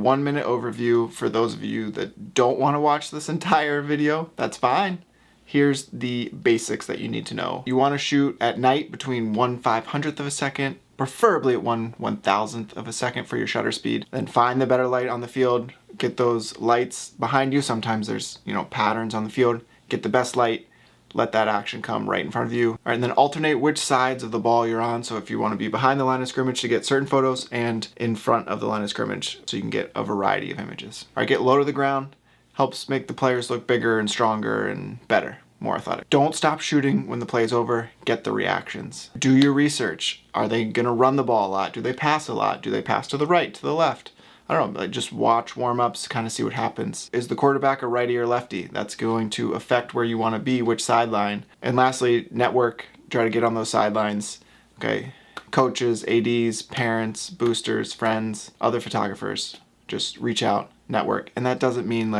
1-minute overview for those of you that don't want to watch this entire video. That's fine. Here's the basics that you need to know. You want to shoot at night between 1/500th of a second, preferably at 1/1000th of a second for your shutter speed. Then find the better light on the field. Get those lights behind you. Sometimes there's, patterns on the field. Get the best light. Let that action come right in front of you. All right, and then alternate which sides of the ball you're on. So if you want to be behind the line of scrimmage to get certain photos and in front of the line of scrimmage so you can get a variety of images. All right, get low to the ground. Helps make the players look bigger and stronger and better, more athletic. Don't stop shooting when the play is over. Get the reactions. Do your research. Are they gonna run the ball a lot? Do they pass a lot? Do they pass to the right, to the left? I don't know, just watch warm-ups, kind of see what happens. Is the quarterback a righty or lefty? That's going to affect where you want to be, which sideline. And lastly, network. Try to get on those sidelines. Okay, coaches, ADs, parents, boosters, friends, other photographers. Just reach out, network. And that doesn't mean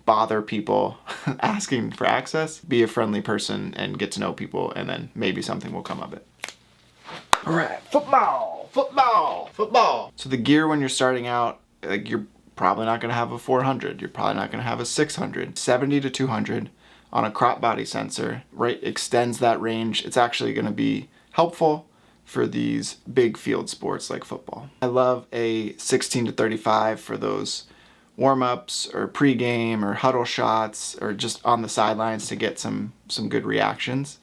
bother people asking for access. Be a friendly person and get to know people, and then maybe something will come of it. All right, football. So the gear when you're starting out, you're probably not going to have a 400. You're probably not going to have a 600. 70 to 200 on a crop body sensor, right, extends that range. It's actually going to be helpful for these big field sports like football. I love a 16 to 35 for those warm-ups or pregame or huddle shots or just on the sidelines to get some good reactions.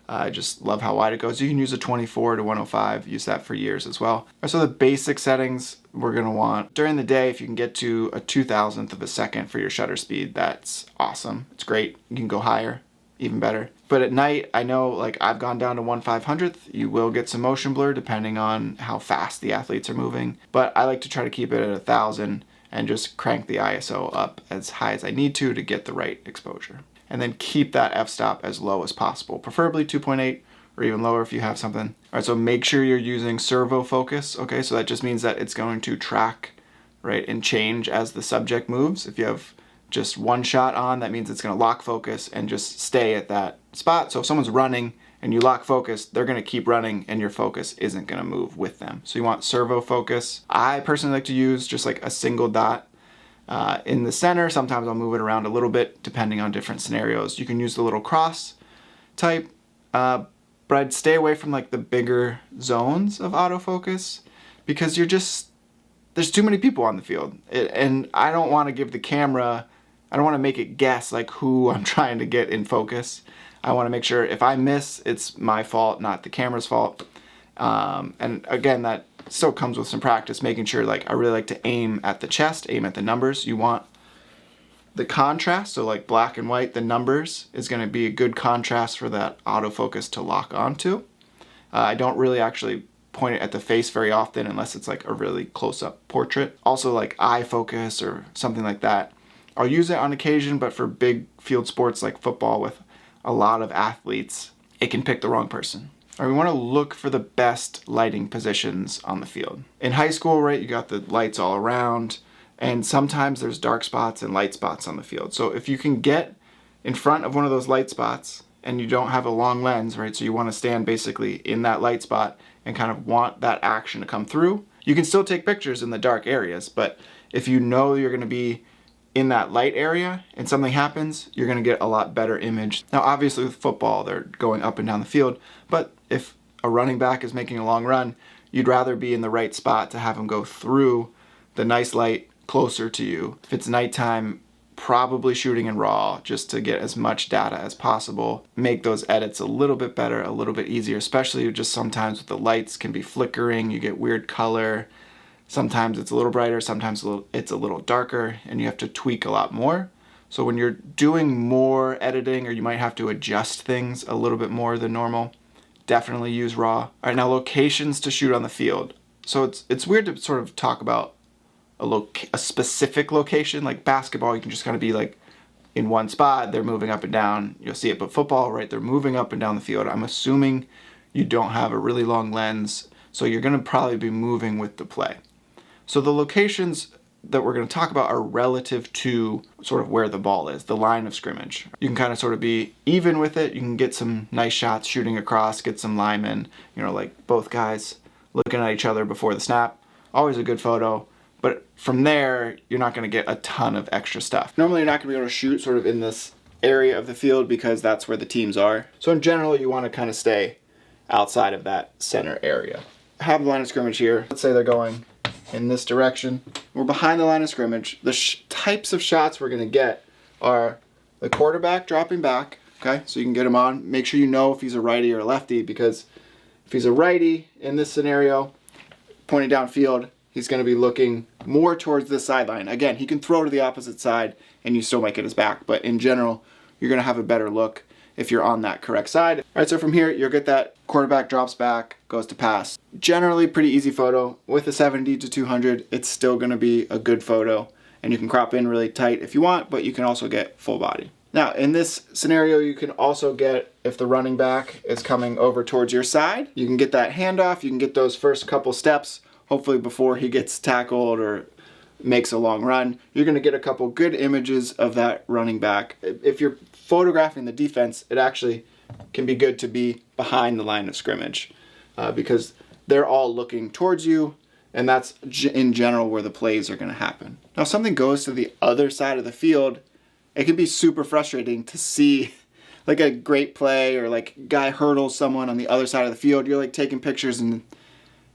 I just love how wide it goes. You can use a 24 to 105, use that for years as well. So the basic settings we're gonna want, during the day, if you can get to a 2,000th of a second for your shutter speed, that's awesome. It's great. You can go higher, even better. But at night, I know I've gone down to 1/500th. You will get some motion blur depending on how fast the athletes are moving. But I like to try to keep it at 1,000 and just crank the ISO up as high as I need to get the right exposure. And then keep that f-stop as low as possible, preferably 2.8 or even lower if you have something. All right, so make sure you're using servo focus, okay? So that just means that it's going to track, right, and change as the subject moves. If you have just one shot on, that means it's gonna lock focus and just stay at that spot. So if someone's running and you lock focus, they're gonna keep running and your focus isn't gonna move with them. So you want servo focus. I personally like to use just a single dot in the center. Sometimes I'll move it around a little bit depending on different scenarios. You can use the little cross type, but I'd stay away from the bigger zones of autofocus because there's too many people on the field. And I don't want to give the camera, I don't want to make it guess who I'm trying to get in focus. I want to make sure if I miss, it's my fault, not the camera's fault. And again, that still comes with some practice, making sure I really like to aim at the chest, aim at the numbers. You want the contrast, so black and white, the numbers is going to be a good contrast for that autofocus to lock onto. I don't really actually point it at the face very often unless it's a really close-up portrait. Also eye focus or something like that. I'll use it on occasion, but for big field sports like football with a lot of athletes, it can pick the wrong person. Or we want to look for the best lighting positions on the field. In high school, right, you got the lights all around, and sometimes there's dark spots and light spots on the field. So if you can get in front of one of those light spots and you don't have a long lens, right, so you want to stand basically in that light spot and kind of want that action to come through, you can still take pictures in the dark areas, but if you know you're going to be in that light area and something happens, you're going to get a lot better image. Now obviously with football, they're going up and down the field, but if a running back is making a long run, you'd rather be in the right spot to have him go through the nice light closer to you. If it's nighttime, probably shooting in RAW just to get as much data as possible. Make those edits a little bit better, a little bit easier, especially just sometimes with the lights can be flickering, you get weird color. Sometimes it's a little brighter, sometimes it's a little darker, and you have to tweak a lot more. So when you're doing more editing, or you might have to adjust things a little bit more than normal, definitely use RAW. All right, now locations to shoot on the field. So it's weird to sort of talk about a specific location. Like basketball, you can just kind of be in one spot, they're moving up and down, you'll see it. But football, right, they're moving up and down the field. I'm assuming you don't have a really long lens, so you're gonna probably be moving with the play. So the locations that we're going to talk about are relative to sort of where the ball is, the line of scrimmage. You can kind of sort of be even with it. You can get some nice shots shooting across, get some linemen, both guys looking at each other before the snap. Always a good photo, but from there, you're not gonna get a ton of extra stuff. Normally you're not gonna be able to shoot sort of in this area of the field because that's where the teams are. So in general, you wanna kind of stay outside of that center area. Have the line of scrimmage here. Let's say they're going in this direction. We're behind the line of scrimmage. The types of shots we're gonna get are the quarterback dropping back, okay? So you can get him on. Make sure you know if he's a righty or a lefty, because if he's a righty in this scenario, pointing downfield, he's gonna be looking more towards this sideline. Again, he can throw to the opposite side and you still might get his back, but in general, you're gonna have a better look if you're on that correct side. All right, so from here, you'll get that quarterback drops back, goes to pass. Generally pretty easy photo. With a 70 to 200, it's still gonna be a good photo, and you can crop in really tight if you want, but you can also get full body. Now, in this scenario, you can also get, if the running back is coming over towards your side, you can get that handoff, you can get those first couple steps, hopefully before he gets tackled or makes a long run. You're gonna get a couple good images of that running back. If you're photographing the defense, it actually can be good to be behind the line of scrimmage because they're all looking towards you, and that's in general where the plays are gonna happen. Now, if something goes to the other side of the field, it can be super frustrating to see like a great play or like guy hurdles someone on the other side of the field. You're like taking pictures and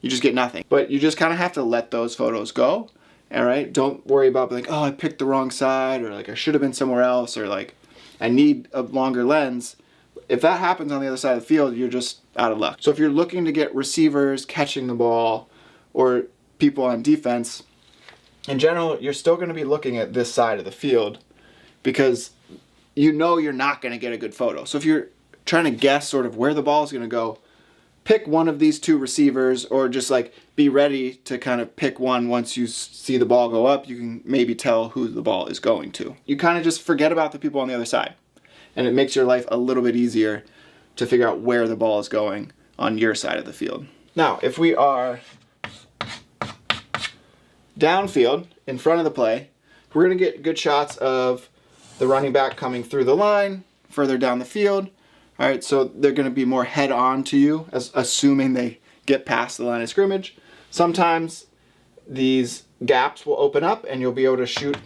you just get nothing. But you just kind of have to let those photos go. All right, don't worry about like, oh, I picked the wrong side, or like I should have been somewhere else, or like I need a longer lens. If that happens on the other side of the field, you're just out of luck. So if you're looking to get receivers catching the ball or people on defense, in general, you're still going to be looking at this side of the field because you know you're not going to get a good photo. So if you're trying to guess sort of where the ball is going to go, pick one of these two receivers, or just like be ready to kind of pick one. Once you see the ball go up, you can maybe tell who the ball is going to. You kind of just forget about the people on the other side, and it makes your life a little bit easier to figure out where the ball is going on your side of the field. Now, if we are downfield in front of the play, we're going to get good shots of the running back coming through the line, further down the field. All right, so they're going to be more head on to you, assuming they get past the line of scrimmage. Sometimes these gaps will open up and you'll be able to shoot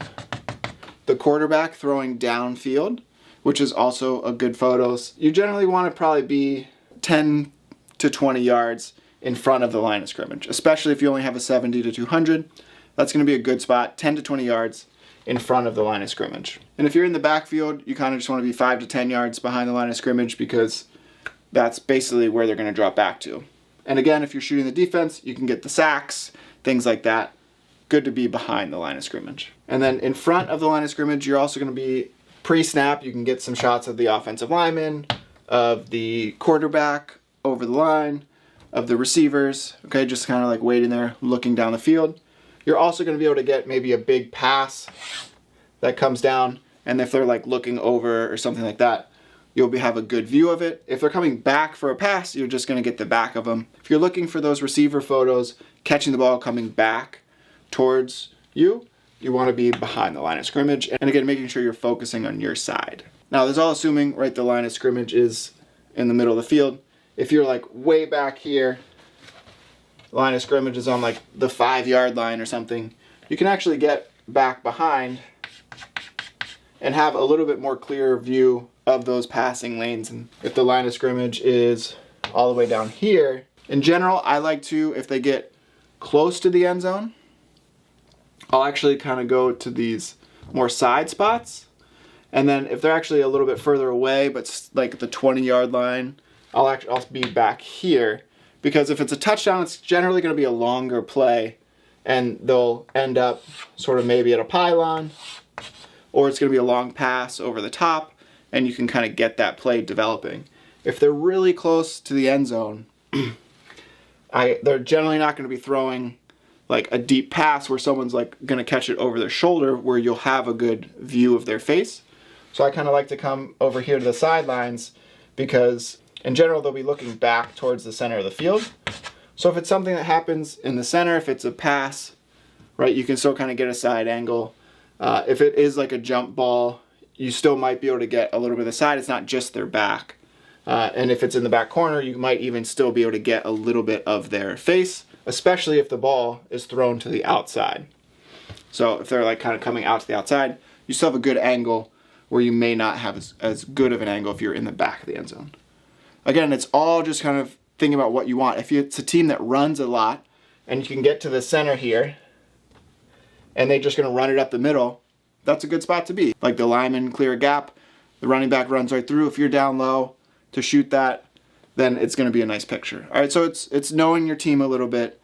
the quarterback throwing downfield, which is also a good photo. You generally want to probably be 10 to 20 yards in front of the line of scrimmage, especially if you only have a 70 to 200. That's going to be a good spot, 10 to 20 yards in front of the line of scrimmage. And if you're in the backfield, you kind of just want to be 5 to 10 yards behind the line of scrimmage because that's basically where they're going to drop back to. And again, if you're shooting the defense, you can get the sacks, things like that. Good to be behind the line of scrimmage. And then in front of the line of scrimmage, you're also going to be pre-snap. You can get some shots of the offensive lineman, of the quarterback over the line, of the receivers, okay, just kind of like waiting there, looking down the field. You're also going to be able to get maybe a big pass that comes down, and if they're like looking over or something like that, you'll have a good view of it. If they're coming back for a pass, you're just going to get the back of them. If you're looking for those receiver photos, catching the ball coming back towards you, you want to be behind the line of scrimmage. And again, making sure you're focusing on your side. Now, this is all assuming, right, the line of scrimmage is in the middle of the field. If you're like way back here, line of scrimmage is on like the 5-yard line or something, you can actually get back behind and have a little bit more clear view of those passing lanes. And if the line of scrimmage is all the way down here, in general, I like to, if they get close to the end zone, I'll actually kind of go to these more side spots. And then if they're actually a little bit further away, but like the 20-yard line, I'll be back here. Because if it's a touchdown, it's generally going to be a longer play, and they'll end up sort of maybe at a pylon, or it's going to be a long pass over the top, and you can kind of get that play developing. If they're really close to the end zone, they're generally not going to be throwing like a deep pass where someone's like going to catch it over their shoulder, where you'll have a good view of their face. So I kind of like to come over here to the sidelines because in general, they'll be looking back towards the center of the field. So if it's something that happens in the center, if it's a pass, right, you can still kind of get a side angle. If it is like a jump ball, you still might be able to get a little bit of the side. It's not just their back. And if it's in the back corner, you might even still be able to get a little bit of their face, especially if the ball is thrown to the outside. So if they're like kind of coming out to the outside, you still have a good angle where you may not have as good of an angle if you're in the back of the end zone. Again, it's all just kind of thinking about what you want. If it's a team that runs a lot and you can get to the center here and they're just going to run it up the middle, that's a good spot to be. Like the lineman clear a gap, the running back runs right through. If you're down low to shoot that, then it's going to be a nice picture. All right, so it's knowing your team a little bit.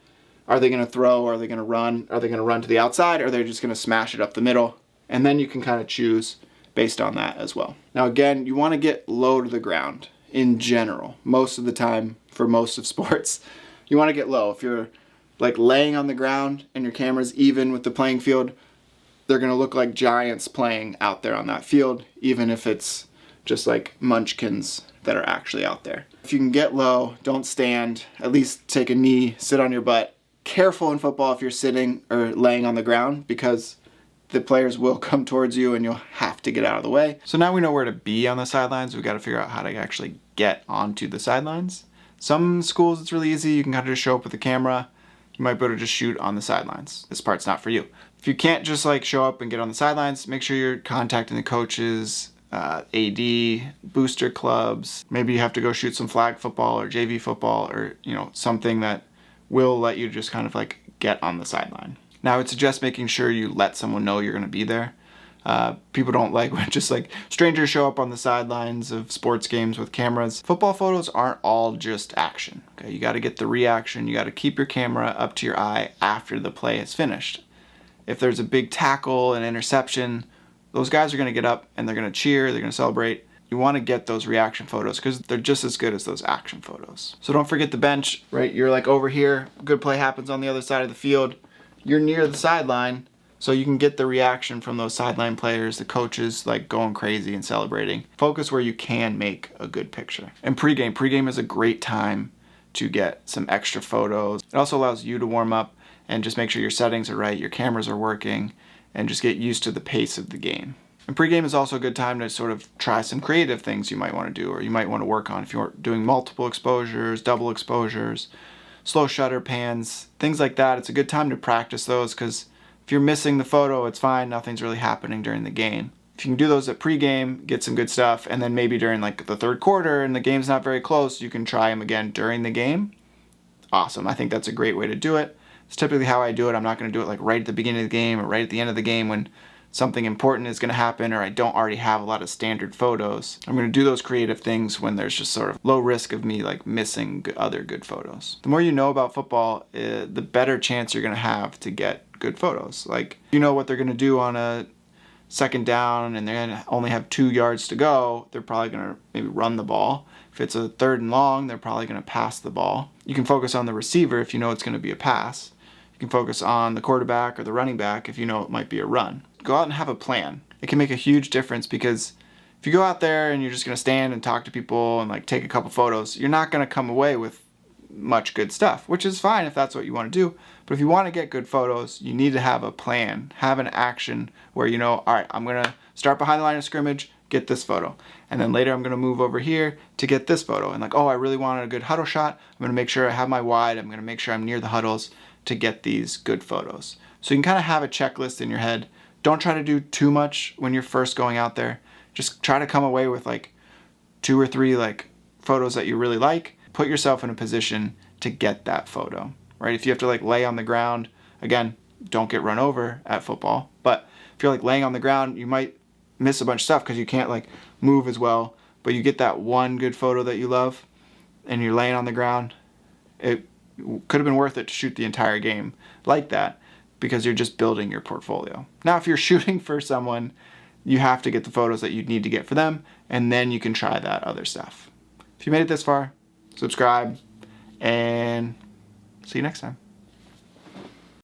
Are they going to throw? Are they going to run? Are they going to run to the outside? Or are they just going to smash it up the middle? And then you can kind of choose based on that as well. Now again, you want to get low to the ground in general. Most of the time, for most of sports, you want to get low. If you're like laying on the ground and your camera's even with the playing field, they're going to look like giants playing out there on that field, even if it's just like munchkins that are actually out there. If you can get low, don't stand, at least take a knee, sit on your butt. Careful in football if you're sitting or laying on the ground, because the players will come towards you and you'll have to get out of the way. So now we know where to be on the sidelines. We've got to figure out how to actually get onto the sidelines. Some schools it's really easy. You can kind of just show up with the camera. You might be able to just shoot on the sidelines. This part's not for you. If you can't just like show up and get on the sidelines, make sure you're contacting the coaches, AD, booster clubs. Maybe you have to go shoot some flag football or JV football, or something that will let you just kind of like get on the sideline. Now I would suggest making sure you let someone know you're going to be there. People don't like when just like strangers show up on the sidelines of sports games with cameras. Football photos aren't all just action. Okay, you got to get the reaction. You got to keep your camera up to your eye after the play is finished. If there's a big tackle, an interception, those guys are going to get up and they're going to cheer, they're going to celebrate. You want to get those reaction photos because they're just as good as those action photos. So don't forget the bench, right? You're like over here, good play happens on the other side of the field. You're near the sideline, so you can get the reaction from those sideline players, the coaches like going crazy and celebrating. Focus where you can make a good picture. And pregame. Pregame is a great time to get some extra photos. It also allows you to warm up and just make sure your settings are right, your cameras are working, and just get used to the pace of the game. And pregame is also a good time to sort of try some creative things you might want to do or you might want to work on if you're doing multiple exposures, double exposures, slow shutter pans, things like that. It's a good time to practice those because if you're missing the photo, it's fine. Nothing's really happening during the game. If you can do those at pregame, get some good stuff, and then maybe during like the third quarter and the game's not very close, you can try them again during the game. Awesome. I think that's a great way to do it. It's typically how I do it. I'm not going to do it like right at the beginning of the game or right at the end of the game when something important is going to happen or I don't already have a lot of standard photos. I'm going to do those creative things when there's just sort of low risk of me like missing other good photos. The more you know about football, the better chance you're going to have to get good photos. Like, you know what they're going to do on a second down and they're going to only have 2 yards to go, they're probably going to maybe run the ball. If it's a third and long, they're probably going to pass the ball. You can focus on the receiver if you know it's going to be a pass. You can focus on the quarterback or the running back if you know it might be a run. Go out and have a plan. It can make a huge difference because if you go out there and you're just going to stand and talk to people and like take a couple photos, you're not going to come away with much good stuff, which is fine if that's what you want to do. But if you want to get good photos, you need to have a plan, have an action where you know, all right, I'm going to start behind the line of scrimmage, get this photo. And then later I'm going to move over here to get this photo. And like, oh, I really wanted a good huddle shot. I'm going to make sure I have my wide. I'm going to make sure I'm near the huddles to get these good photos. So you can kind of have a checklist in your head. Don't try to do too much when you're first going out there. Just try to come away with like 2 or 3 like photos that you really like. Put yourself in a position to get that photo, right? If you have to like lay on the ground, again, don't get run over at football. But if you're like laying on the ground, you might miss a bunch of stuff because you can't like move as well. But you get that one good photo that you love and you're laying on the ground. It could have been worth it to shoot the entire game like that because you're just building your portfolio. Now, if you're shooting for someone, you have to get the photos that you need to get for them, and then you can try that other stuff. If you made it this far, subscribe, and see you next time.